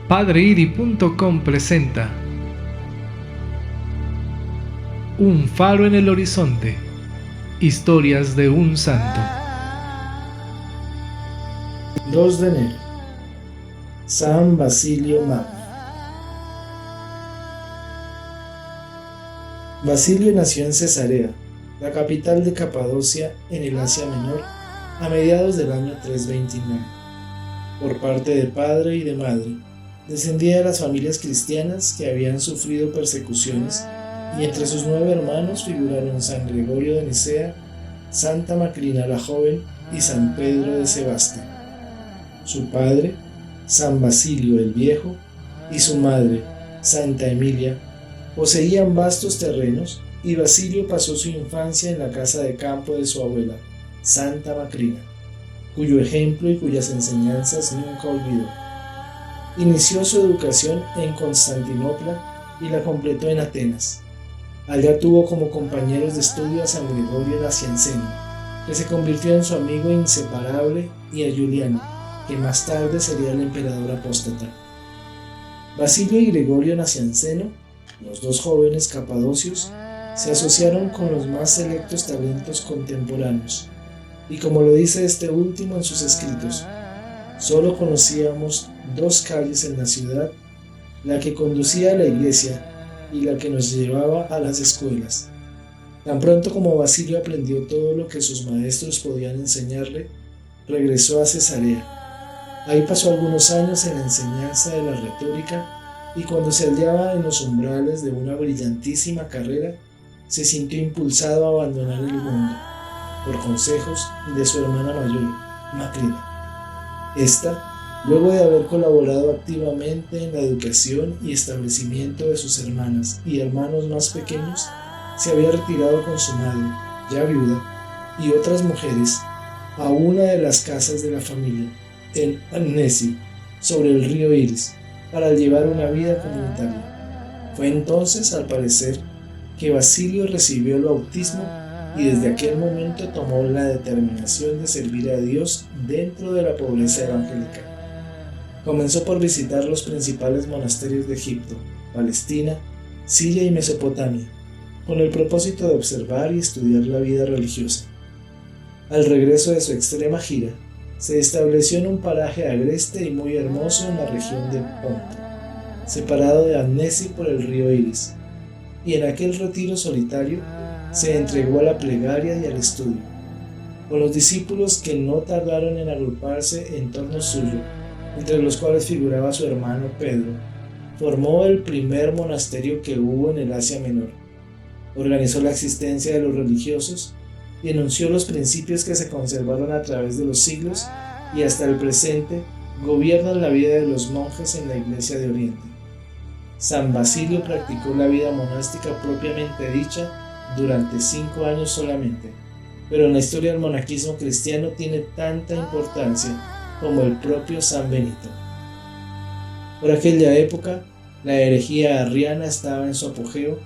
Padreiri.com presenta Un faro en el horizonte. Historias de un santo. 2 de enero. San Basilio Magno. Basilio nació en Cesarea, la capital de Capadocia, en el Asia Menor, a mediados del año 329. Por parte de padre y de madre, descendía de las familias cristianas que habían sufrido persecuciones, y entre sus 9 hermanos figuraron San Gregorio de Nicea, Santa Macrina la Joven y San Pedro de Sebasta. Su padre, San Basilio el Viejo, y su madre, Santa Emilia, poseían vastos terrenos, y Basilio pasó su infancia en la casa de campo de su abuela, Santa Macrina, cuyo ejemplo y cuyas enseñanzas nunca olvidó. Inició su educación en Constantinopla y la completó en Atenas. Allá tuvo como compañeros de estudio a San Gregorio Nacianceno, que se convirtió en su amigo inseparable, y a Juliano, que más tarde sería el emperador apóstata. Basilio y Gregorio Nacianceno, los dos jóvenes capadocios, se asociaron con los más selectos talentos contemporáneos, y como lo dice este último en sus escritos, solo conocíamos 2 calles en la ciudad, la que conducía a la iglesia y la que nos llevaba a las escuelas. Tan pronto como Basilio aprendió todo lo que sus maestros podían enseñarle, regresó a Cesarea. Ahí pasó algunos años en la enseñanza de la retórica, y cuando se hallaba en los umbrales de una brillantísima carrera, se sintió impulsado a abandonar el mundo, por consejos de su hermana mayor, Macrina. Esta, luego de haber colaborado activamente en la educación y establecimiento de sus hermanas y hermanos más pequeños, se había retirado con su madre, ya viuda, y otras mujeres, a una de las casas de la familia, en Annesi, sobre el río Iris, para llevar una vida comunitaria. Fue entonces, al parecer, que Basilio recibió el bautismo, y desde aquel momento tomó la determinación de servir a Dios dentro de la pobreza evangélica. Comenzó por visitar los principales monasterios de Egipto, Palestina, Siria y Mesopotamia, con el propósito de observar y estudiar la vida religiosa. Al regreso de su extrema gira, se estableció en un paraje agreste y muy hermoso en la región de Ponto, separado de Annesi por el río Iris, y en aquel retiro solitario se entregó a la plegaria y al estudio. Con los discípulos que no tardaron en agruparse en torno suyo, entre los cuales figuraba su hermano Pedro, formó el primer monasterio que hubo en el Asia Menor. Organizó la existencia de los religiosos y enunció los principios que se conservaron a través de los siglos y hasta el presente gobiernan la vida de los monjes en la Iglesia de Oriente. San Basilio practicó la vida monástica propiamente dicha durante 5 años solamente, pero en la historia del monaquismo cristiano tiene tanta importancia como el propio San Benito. Por aquella época, la herejía arriana estaba en su apogeo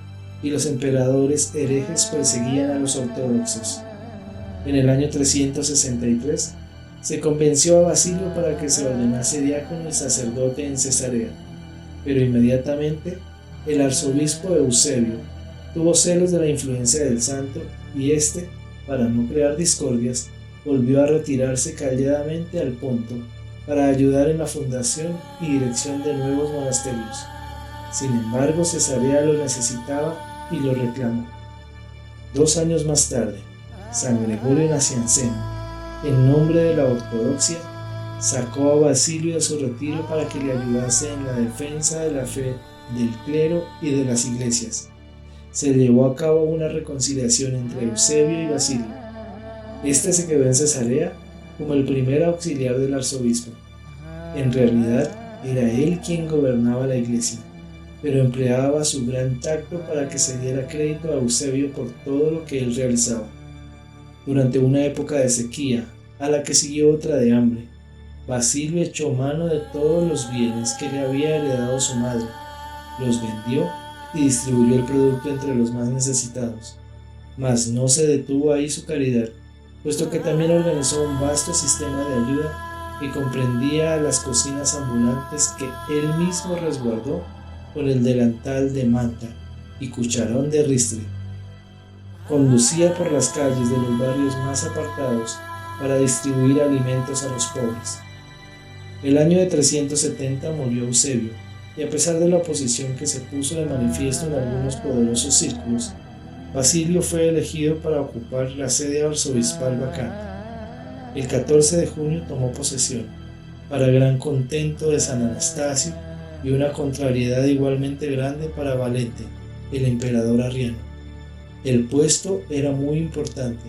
y los emperadores herejes perseguían a los ortodoxos. En el año 363, se convenció a Basilio para que se ordenase diácono y sacerdote en Cesarea, pero inmediatamente el arzobispo Eusebio tuvo celos de la influencia del santo, y éste, para no crear discordias, volvió a retirarse calladamente al Ponto para ayudar en la fundación y dirección de nuevos monasterios. Sin embargo, Cesarea lo necesitaba y lo reclamó. 2 años más tarde, San Gregorio Nacianceno, en nombre de la ortodoxia, sacó a Basilio de su retiro para que le ayudase en la defensa de la fe del clero y de las iglesias. Se llevó a cabo una reconciliación entre Eusebio y Basilio. Este se quedó en Cesarea como el primer auxiliar del arzobispo. En realidad, era él quien gobernaba la iglesia, pero empleaba su gran tacto para que se diera crédito a Eusebio por todo lo que él realizaba. Durante una época de sequía, a la que siguió otra de hambre, Basilio echó mano de todos los bienes que le había heredado su madre, los vendió y distribuyó el producto entre los más necesitados. Mas no se detuvo ahí su caridad, puesto que también organizó un vasto sistema de ayuda que comprendía las cocinas ambulantes que él mismo resguardó con el delantal de manta y cucharón de ristre. Conducía por las calles de los barrios más apartados para distribuir alimentos a los pobres. El año de 370 murió Eusebio, y a pesar de la oposición que se puso de manifiesto en algunos poderosos círculos, Basilio fue elegido para ocupar la sede arzobispal vacante. El 14 de junio tomó posesión, para gran contento de San Anastasio y una contrariedad igualmente grande para Valente, el emperador arriano. El puesto era muy importante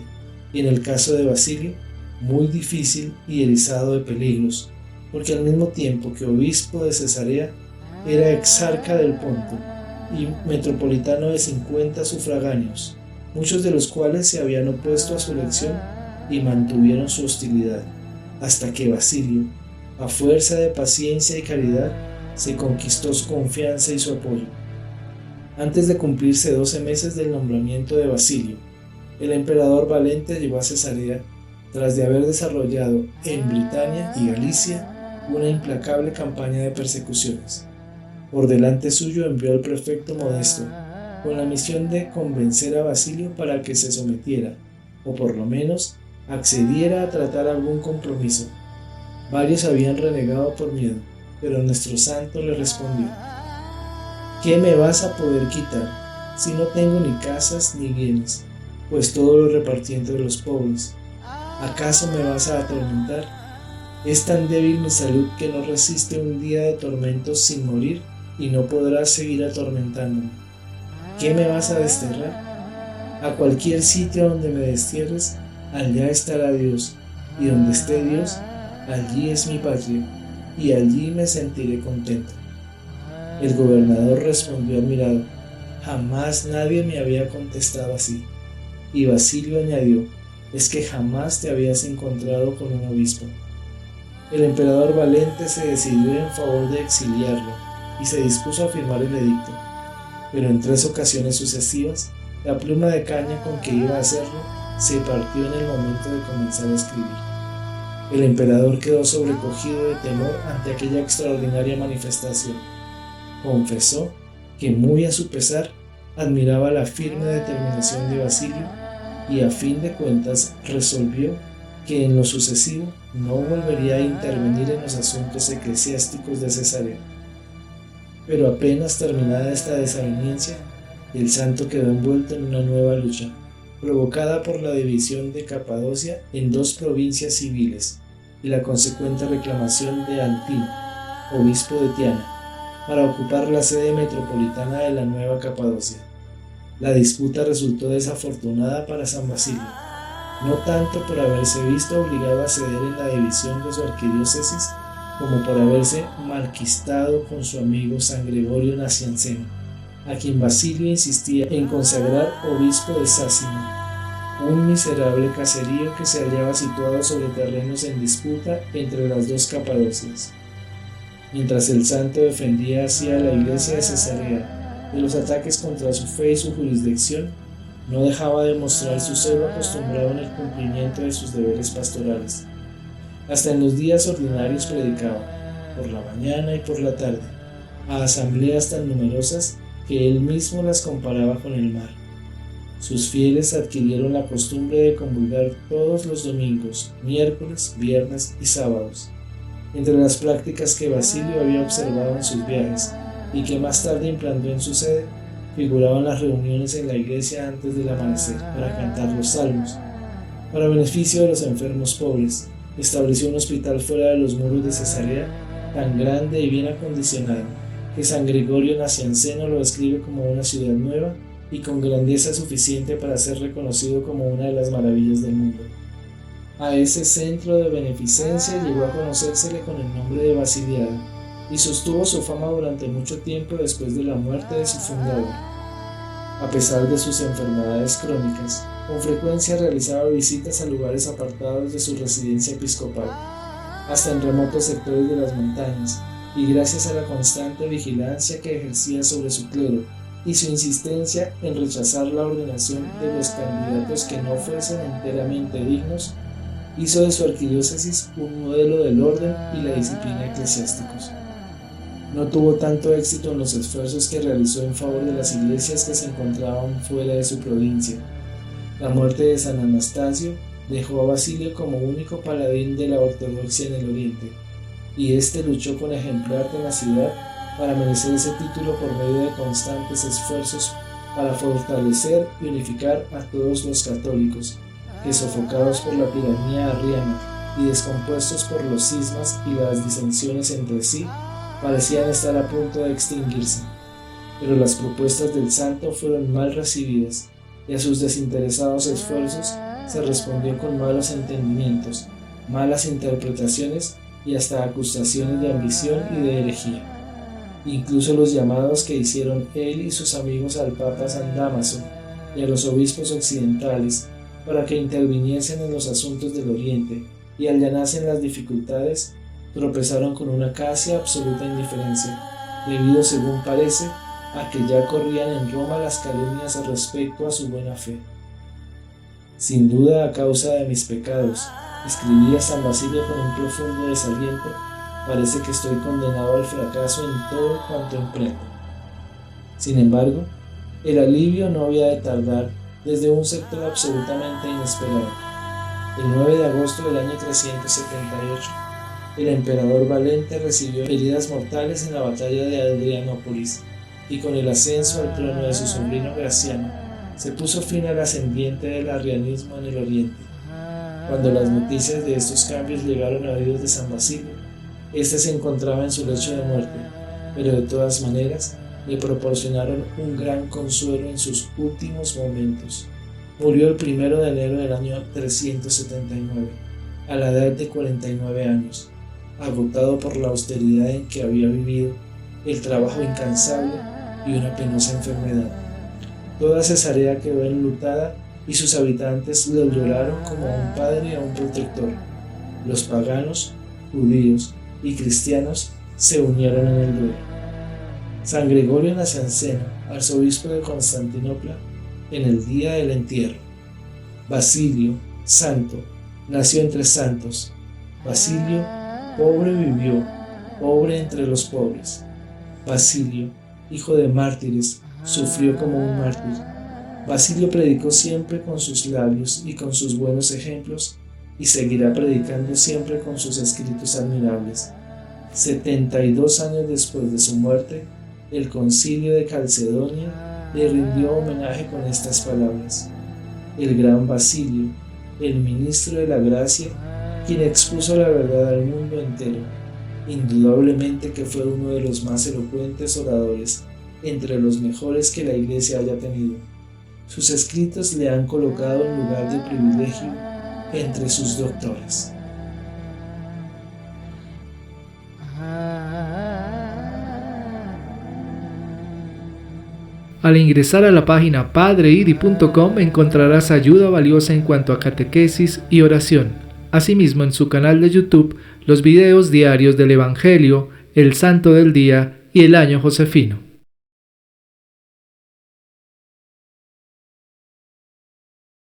y en el caso de Basilio, muy difícil y erizado de peligros, porque al mismo tiempo que obispo de Cesarea, era exarca del Ponto y metropolitano de 50 sufragáneos, muchos de los cuales se habían opuesto a su elección y mantuvieron su hostilidad, hasta que Basilio, a fuerza de paciencia y caridad, se conquistó su confianza y su apoyo. Antes de cumplirse 12 meses del nombramiento de Basilio, el emperador Valente llegó a Cesarea tras de haber desarrollado en Britania y Galicia una implacable campaña de persecuciones. Por delante suyo envió al prefecto Modesto con la misión de convencer a Basilio para que se sometiera, o por lo menos accediera a tratar algún compromiso. Varios habían renegado por miedo, pero nuestro santo le respondió: ¿qué me vas a poder quitar si no tengo ni casas ni bienes, pues todo lo repartí entre los pobres? ¿Acaso me vas a atormentar? Es tan débil mi salud que no resiste un día de tormentos sin morir y no podrás seguir atormentándome. ¿Qué me vas a desterrar? A cualquier sitio donde me destierres, allá estará Dios, y donde esté Dios, allí es mi patria, y allí me sentiré contento. El gobernador respondió admirado: jamás nadie me había contestado así. Y Basilio añadió: es que jamás te habías encontrado con un obispo. El emperador Valente se decidió en favor de exiliarlo y se dispuso a firmar el edicto, pero en 3 ocasiones sucesivas la pluma de caña con que iba a hacerlo se partió en el momento de comenzar a escribir. El emperador quedó sobrecogido de temor ante aquella extraordinaria manifestación. Confesó que muy a su pesar admiraba la firme determinación de Basilio y a fin de cuentas resolvió que en lo sucesivo no volvería a intervenir en los asuntos eclesiásticos de Cesarea. Pero apenas terminada esta desaveniencia, el santo quedó envuelto en una nueva lucha, provocada por la división de Capadocia en 2 provincias civiles y la consecuente reclamación de Antino, obispo de Tiana, para ocupar la sede metropolitana de la nueva Capadocia. La disputa resultó desafortunada para San Basilio, no tanto por haberse visto obligado a ceder en la división de su arquidiócesis, como por haberse malquistado con su amigo San Gregorio Nacianceno, a quien Basilio insistía en consagrar obispo de Sácino, un miserable caserío que se hallaba situado sobre terrenos en disputa entre las 2 Capadocias. Mientras el santo defendía así a la iglesia de Cesarea de los ataques contra su fe y su jurisdicción, no dejaba de mostrar su celo acostumbrado en el cumplimiento de sus deberes pastorales. Hasta en los días ordinarios predicaba, por la mañana y por la tarde, a asambleas tan numerosas que él mismo las comparaba con el mar. Sus fieles adquirieron la costumbre de comulgar todos los domingos, miércoles, viernes y sábados. Entre las prácticas que Basilio había observado en sus viajes y que más tarde implantó en su sede, figuraban las reuniones en la iglesia antes del amanecer para cantar los salmos. Para beneficio de los enfermos pobres, estableció un hospital fuera de los muros de Cesarea, tan grande y bien acondicionado, que San Gregorio Nacianceno lo describe como una ciudad nueva y con grandeza suficiente para ser reconocido como una de las maravillas del mundo. A ese centro de beneficencia llegó a conocérsele con el nombre de Basiliada, y sostuvo su fama durante mucho tiempo después de la muerte de su fundador. A pesar de sus enfermedades crónicas, con frecuencia realizaba visitas a lugares apartados de su residencia episcopal, hasta en remotos sectores de las montañas, y gracias a la constante vigilancia que ejercía sobre su clero y su insistencia en rechazar la ordenación de los candidatos que no fuesen enteramente dignos, hizo de su arquidiócesis un modelo del orden y la disciplina eclesiásticos. No tuvo tanto éxito en los esfuerzos que realizó en favor de las iglesias que se encontraban fuera de su provincia. La muerte de San Anastasio dejó a Basilio como único paladín de la ortodoxia en el Oriente, y éste luchó con ejemplar tenacidad para merecer ese título por medio de constantes esfuerzos para fortalecer y unificar a todos los católicos, que sofocados por la tiranía arriana y descompuestos por los cismas y las disensiones entre sí, parecían estar a punto de extinguirse. Pero las propuestas del santo fueron mal recibidas, y a sus desinteresados esfuerzos se respondió con malos entendimientos, malas interpretaciones y hasta acusaciones de ambición y de herejía. Incluso los llamados que hicieron él y sus amigos al Papa San Dámaso y a los obispos occidentales para que interviniesen en los asuntos del Oriente y allanasen las dificultades, tropezaron con una casi absoluta indiferencia, debido, según parece, a que ya corrían en Roma las calumnias respecto a su buena fe. Sin duda, a causa de mis pecados, escribía San Basilio con un profundo desaliento, parece que estoy condenado al fracaso en todo cuanto emprendo. Sin embargo, el alivio no había de tardar desde un sector absolutamente inesperado. El 9 de agosto del año 378, el emperador Valente recibió heridas mortales en la batalla de Adrianópolis, y con el ascenso al trono de su sobrino Graciano, se puso fin al ascendiente del arrianismo en el Oriente. Cuando las noticias de estos cambios llegaron a oídos de San Basilio, este se encontraba en su lecho de muerte, pero de todas maneras le proporcionaron un gran consuelo en sus últimos momentos. Murió el 1 de enero del año 379, a la edad de 49 años, agotado por la austeridad en que había vivido, el trabajo incansable y una penosa enfermedad. Toda Cesarea quedó enlutada y sus habitantes lo lloraron como a un padre y a un protector. Los paganos, judíos y cristianos se unieron en el duelo. San Gregorio Nacianceno, arzobispo de Constantinopla, en el día del entierro. Basilio, santo, nació entre santos. Basilio, pobre vivió, pobre entre los pobres. Basilio, hijo de mártires, sufrió como un mártir. Basilio predicó siempre con sus labios y con sus buenos ejemplos, y seguirá predicando siempre con sus escritos admirables. 72 años después de su muerte, el Concilio de Calcedonia le rindió homenaje con estas palabras: el gran Basilio, el ministro de la gracia, quien expuso la verdad al mundo entero, indudablemente que fue uno de los más elocuentes oradores, entre los mejores que la Iglesia haya tenido. Sus escritos le han colocado en lugar de privilegio entre sus doctores. Al ingresar a la página padreidi.com encontrarás ayuda valiosa en cuanto a catequesis y oración. Asimismo, en su canal de YouTube, los videos diarios del Evangelio, el Santo del Día y el Año Josefino.